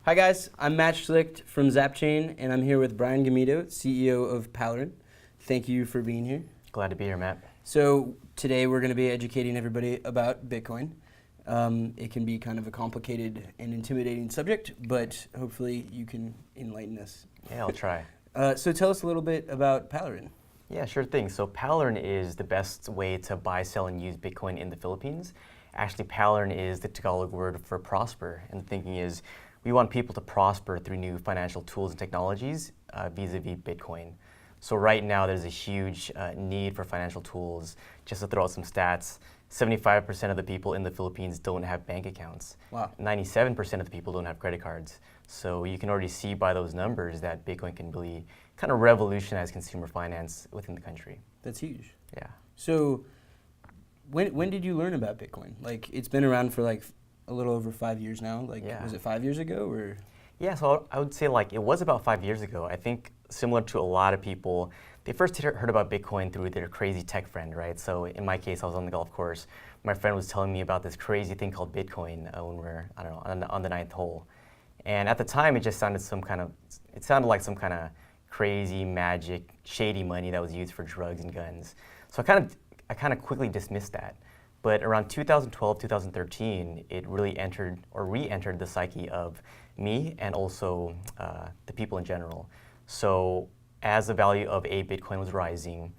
Hi guys, I'm Matt Schlicht from Zapchain, and I'm here with Brian Gamido, CEO of Palarin. Thank you for being here. Glad to be here, Matt. So today we're going to be educating everybody about Bitcoin. It can be kind of a complicated and intimidating subject, but hopefully you can enlighten us. Yeah, I'll try. So tell us a little bit about Palarin. Yeah, sure thing. So Palarin is the best way to buy, sell, and use Bitcoin in the Philippines. Actually, Palarin is the Tagalog word for prosper, and the thinking is we want people to prosper through new financial tools and technologies vis-a-vis Bitcoin. So right now there's a huge need for financial tools. Just to throw out some stats, 75% of the people in the Philippines don't have bank accounts. Wow. 97% of the people don't have credit cards. So you can already see by those numbers that Bitcoin can really kind of revolutionize consumer finance within the country. That's huge. Yeah. So when did you learn about Bitcoin? Like, it's been around for like a little over 5 years now. Like, Yeah. Was it 5 years ago or? Yeah, so I would say like it was about 5 years ago. I think similar to a lot of people, they first heard about Bitcoin through their crazy tech friend, right? So in my case, I was on the golf course. My friend was telling me about this crazy thing called Bitcoin when we're, I don't know, on the ninth hole. And at the time, it just sounded like some kind of crazy magic, shady money that was used for drugs and guns. So I kind of quickly dismissed that. But around 2012, 2013, it really entered or re-entered the psyche of me and also the people in general. So as the value of a Bitcoin was rising,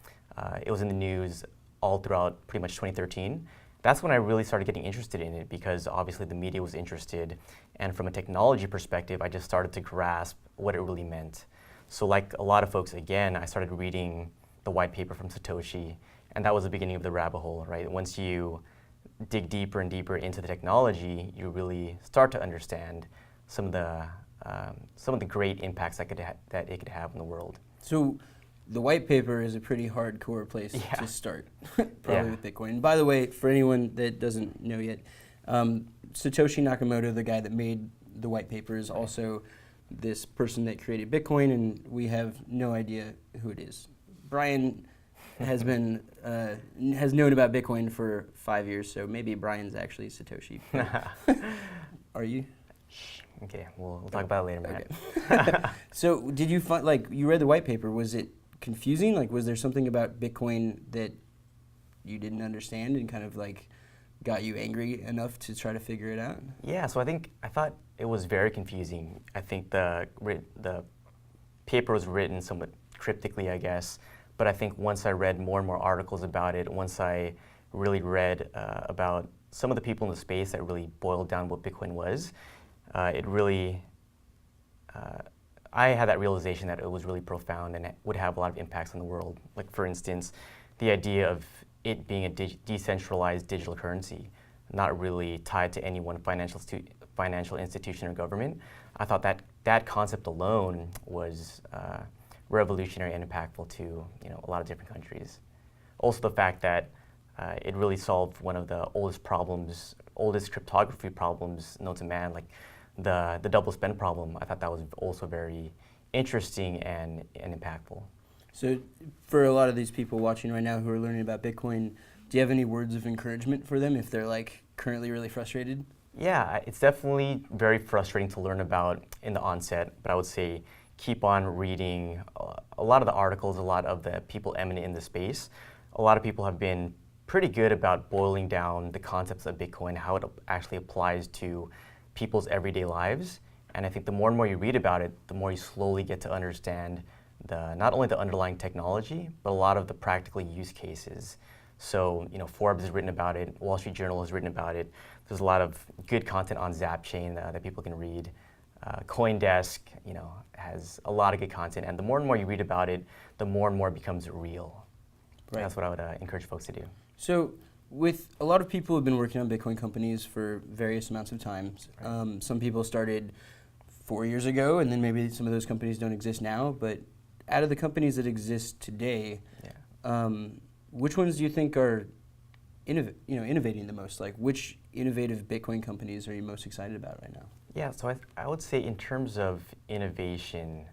it was in the news all throughout pretty much 2013. That's when I really started getting interested in it because obviously the media was interested. And from a technology perspective, I just started to grasp what it really meant. So like a lot of folks, again, I started reading the white paper from Satoshi, and that was the beginning of the rabbit hole, right? Once you dig deeper and deeper into the technology, you really start to understand some of the great impacts that it could have in the world. So the white paper is a pretty hardcore place to start, probably with Bitcoin. And by the way, for anyone that doesn't know yet, Satoshi Nakamoto, the guy that made the white paper, is also this person that created Bitcoin, and we have no idea who it is. Brian has been has known about Bitcoin for 5 years, so maybe Brian's actually Satoshi. Are you? Okay, we'll talk about it later, Matt. Okay. So did you find, like, you read the white paper, was it confusing? Like, was there something about Bitcoin that you didn't understand and kind of like got you angry enough to try to figure it out? Yeah, so I thought it was very confusing. I think the paper was written somewhat cryptically, I guess, but I think once I read more and more articles about it, once I really read about some of the people in the space that really boiled down what Bitcoin was, it really, I had that realization that it was really profound and it would have a lot of impacts on the world. Like, for instance, the idea of it being a decentralized digital currency, not really tied to any one financial institution or government. I thought that concept alone was revolutionary and impactful to a lot of different countries. Also, the fact that it really solved one of the oldest cryptography problems known to man, like the double spend problem. I thought that was also very interesting and impactful. So for a lot of these people watching right now who are learning about Bitcoin, do you have any words of encouragement for them if they're like currently really frustrated? Yeah, it's definitely very frustrating to learn about in the onset, but I would say keep on reading a lot of the articles, a lot of the people eminent in the space. A lot of people have been pretty good about boiling down the concepts of Bitcoin, how it actually applies to people's everyday lives. And I think the more and more you read about it, the more you slowly get to understand not only the underlying technology, but a lot of the practical use cases. So, Forbes has written about it, Wall Street Journal has written about it. There's a lot of good content on Zapchain that people can read. CoinDesk, has a lot of good content, and the more and more you read about it, the more and more it becomes real. Right. That's what I would encourage folks to do. So, with a lot of people who've been working on Bitcoin companies for various amounts of time, right. Some people started 4 years ago, and then maybe some of those companies don't exist now. But out of the companies that exist today, which ones do you think are innovating the most? Like, which innovative Bitcoin companies are you most excited about right now? Yeah, so I would say in terms of innovation,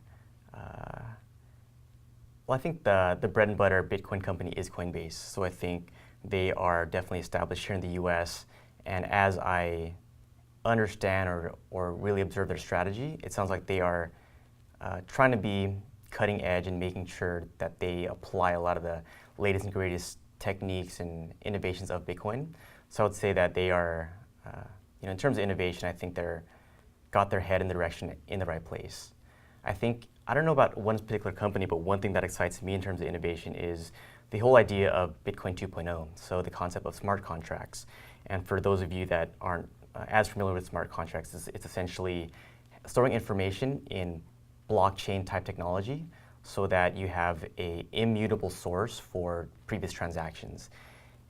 well, I think the bread and butter Bitcoin company is Coinbase. So I think they are definitely established here in the US. And as I understand or really observe their strategy, it sounds like they are trying to be cutting edge and making sure that they apply a lot of the latest and greatest techniques and innovations of Bitcoin. So I would say that they are, in terms of innovation, I think they're got their head in the direction in the right place. I don't know about one particular company, but one thing that excites me in terms of innovation is the whole idea of Bitcoin 2.0, so the concept of smart contracts. And for those of you that aren't as familiar with smart contracts, it's essentially storing information in blockchain type technology so that you have an immutable source for previous transactions.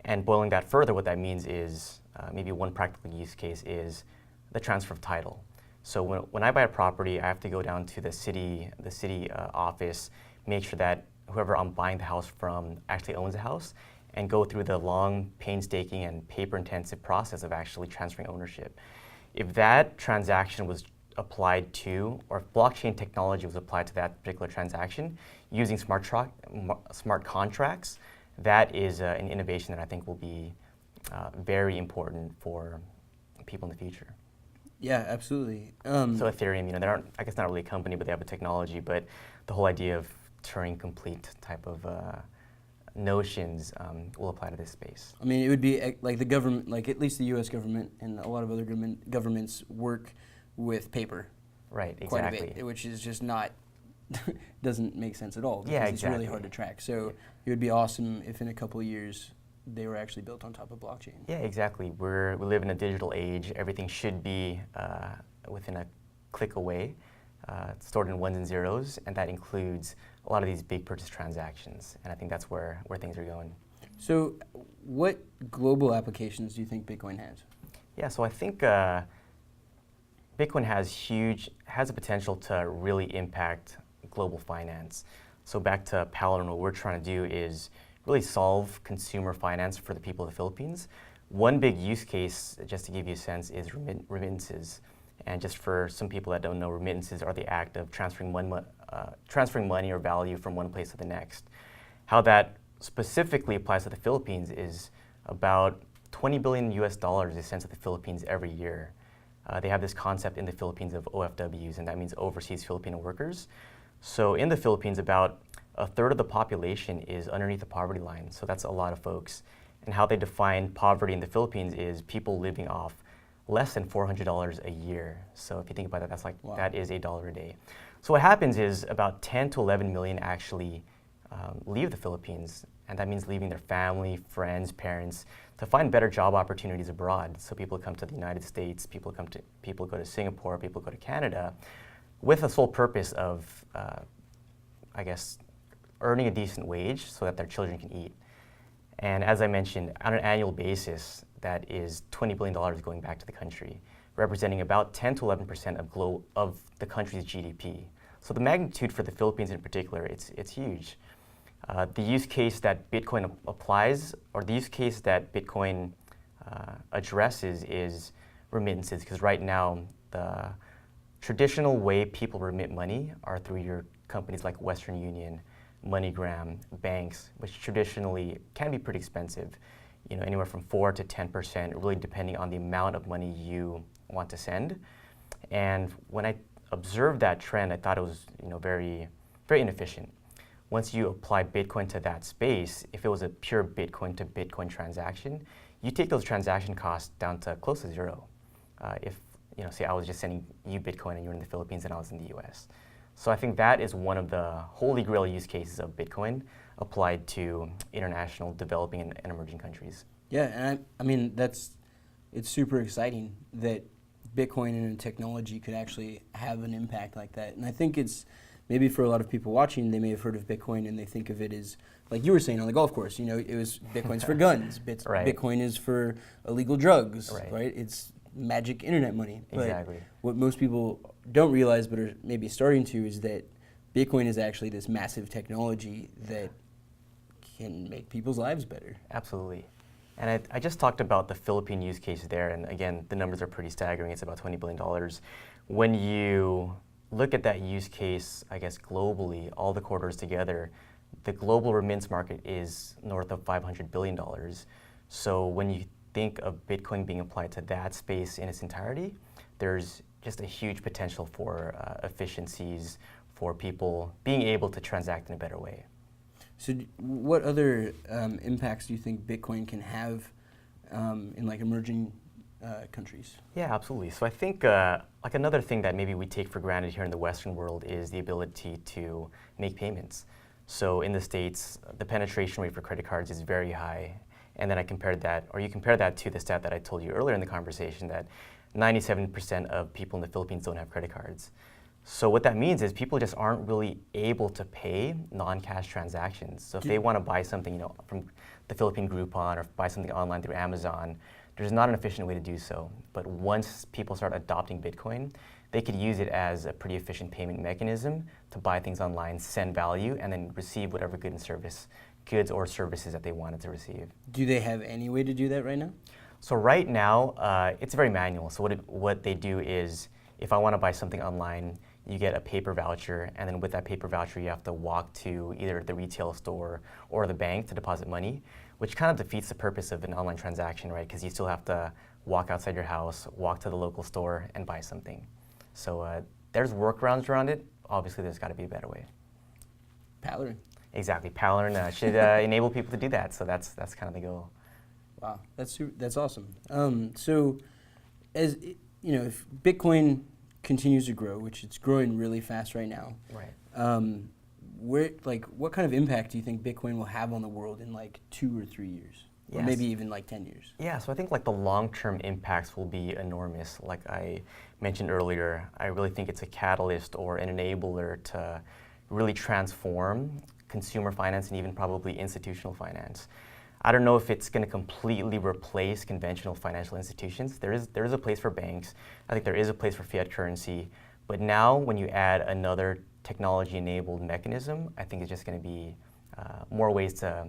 And boiling that further, what that means is maybe one practical use case is the transfer of title. So when I buy a property, I have to go down to the city office, make sure that whoever I'm buying the house from actually owns the house, and go through the long, painstaking, and paper-intensive process of actually transferring ownership. If that transaction was applied to, or if blockchain technology was applied to that particular transaction using smart contracts, that is an innovation that I think will be very important for people in the future. Yeah, absolutely. So Ethereum, they aren't, I guess not really a company, but they have a technology, but the whole idea of Turing complete type of notions will apply to this space. I mean, it would be like the government, like at least the U.S. government and a lot of other governments work with paper. Right, exactly. Quite a bit, which is just not, doesn't make sense at all. Because yeah, it's really hard to track. So it would be awesome if in a couple of years they were actually built on top of blockchain. Yeah, exactly. We live in a digital age. Everything should be within a click away, stored in ones and zeros, and that includes a lot of these big purchase transactions. And I think that's where things are going. So what global applications do you think Bitcoin has? Yeah, so I think Bitcoin has the potential to really impact global finance. So back to Paladin, what we're trying to do is really solve consumer finance for the people of the Philippines. One big use case, just to give you a sense, is remittances. And just for some people that don't know, remittances are the act of transferring money or value from one place to the next. How that specifically applies to the Philippines is about $20 billion is sent to the Philippines every year. They have this concept in the Philippines of OFWs, and that means overseas Filipino workers. So in the Philippines, about a third of the population is underneath the poverty line. So that's a lot of folks. And how they define poverty in the Philippines is people living off less than $400 a year. So if you think about that, that's like, wow, that is $1 a day. So what happens is about 10 to 11 million actually leave the Philippines. And that means leaving their family, friends, parents to find better job opportunities abroad. So people come to the United States, people go to Singapore, people go to Canada with the sole purpose of, earning a decent wage so that their children can eat. And as I mentioned, on an annual basis, that is $20 billion going back to the country, representing about 10 to 11% of the country's GDP. So the magnitude for the Philippines in particular, it's huge. The use case that Bitcoin applies, or the use case that Bitcoin addresses is remittances, because right now the traditional way people remit money are through your companies like Western Union, MoneyGram, banks, which traditionally can be pretty expensive, anywhere from 4 to 10%, really depending on the amount of money you want to send. And when I observed that trend, I thought it was, very, very inefficient. Once you apply Bitcoin to that space, if it was a pure Bitcoin to Bitcoin transaction, you take those transaction costs down to close to zero. If, say I was just sending you Bitcoin and you're in the Philippines and I was in the US. So I think that is one of the holy grail use cases of Bitcoin applied to international developing and emerging countries. Yeah, and I mean, it's super exciting that Bitcoin and technology could actually have an impact like that. And I think it's, maybe for a lot of people watching, they may have heard of Bitcoin and they think of it as, like you were saying on the golf course, it was Bitcoin's for guns, right. Bitcoin is for illegal drugs, right? It's magic internet money. Exactly. But what most people don't realize, but are maybe starting to, is that Bitcoin is actually this massive technology that can make people's lives better. Absolutely. And I just talked about the Philippine use case there, and again, the numbers are pretty staggering. It's about $20 billion. When you look at that use case, I guess globally, all the corridors together, the global remittance market is north of $500 billion. So when you think of Bitcoin being applied to that space in its entirety, there's just a huge potential for efficiencies, for people being able to transact in a better way. So what other impacts do you think Bitcoin can have in like emerging countries? Yeah, absolutely. So I think like another thing that maybe we take for granted here in the Western world is the ability to make payments. So in the States, the penetration rate for credit cards is very high. And then you compare that to the stat that I told you earlier in the conversation that 97% of people in the Philippines don't have credit cards. So what that means is people just aren't really able to pay non-cash transactions. So if they want to buy something, from the Philippine Groupon or buy something online through Amazon, there's not an efficient way to do so. But once people start adopting Bitcoin, they could use it as a pretty efficient payment mechanism to buy things online, send value, and then receive whatever goods or services that they wanted to receive. Do they have any way to do that right now? So right now, it's very manual. So what they do is, if I want to buy something online, you get a paper voucher, and then with that paper voucher, you have to walk to either the retail store or the bank to deposit money, which kind of defeats the purpose of an online transaction, right? Because you still have to walk outside your house, walk to the local store, and buy something. So there's workarounds around it. Obviously, there's got to be a better way. Palatine. Exactly. Palatine should enable people to do that. So that's kind of the goal. Wow, that's awesome. So, as if Bitcoin continues to grow, which it's growing really fast right now, right? What kind of impact do you think Bitcoin will have on the world in like 2 or 3 years, or maybe even like 10 years? Yeah, so I think like the long-term impacts will be enormous. Like I mentioned earlier, I really think it's a catalyst or an enabler to really transform consumer finance and even probably institutional finance. I don't know if it's going to completely replace conventional financial institutions. There is a place for banks. I think there is a place for fiat currency. But now when you add another technology-enabled mechanism, I think it's just going to be more ways to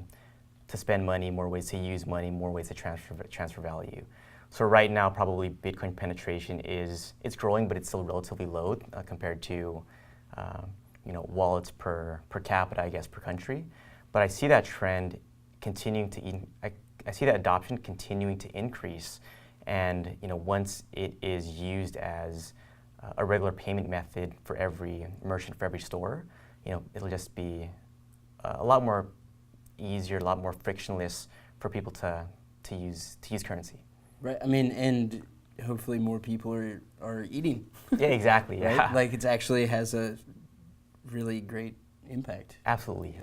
spend money, more ways to use money, more ways to transfer value. So right now, probably Bitcoin penetration it's growing, but it's still relatively low compared to wallets per capita, I guess, per country. But I see that trend continuing to I see that adoption continuing to increase, and once it is used as a regular payment method for every merchant, for every store, it'll just be a lot more easier, a lot more frictionless for people to use currency. Right. I mean, and hopefully more people are eating. Yeah, exactly. Yeah. Right? Like it actually has a really great impact. Absolutely.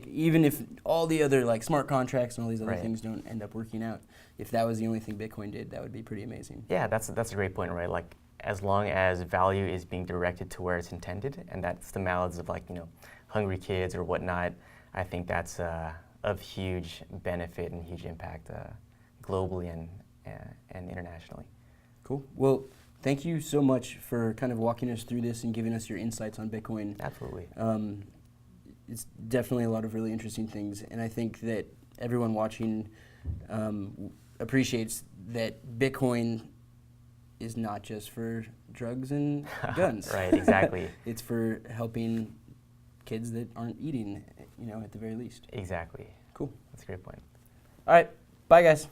Even if all the other like smart contracts and all these other right. things don't end up working out, if that was the only thing Bitcoin did, that would be pretty amazing. Yeah, that's a great point, right? Like as long as value is being directed to where it's intended, and that's the mouths of hungry kids or whatnot, I think that's of huge benefit and huge impact globally and internationally. Cool. Well, thank you so much for kind of walking us through this and giving us your insights on Bitcoin. Absolutely. It's definitely a lot of really interesting things, and I think that everyone watching appreciates that Bitcoin is not just for drugs and guns. Right, exactly. It's for helping kids that aren't eating, at the very least. Exactly. Cool. That's a great point. All right. Bye, guys.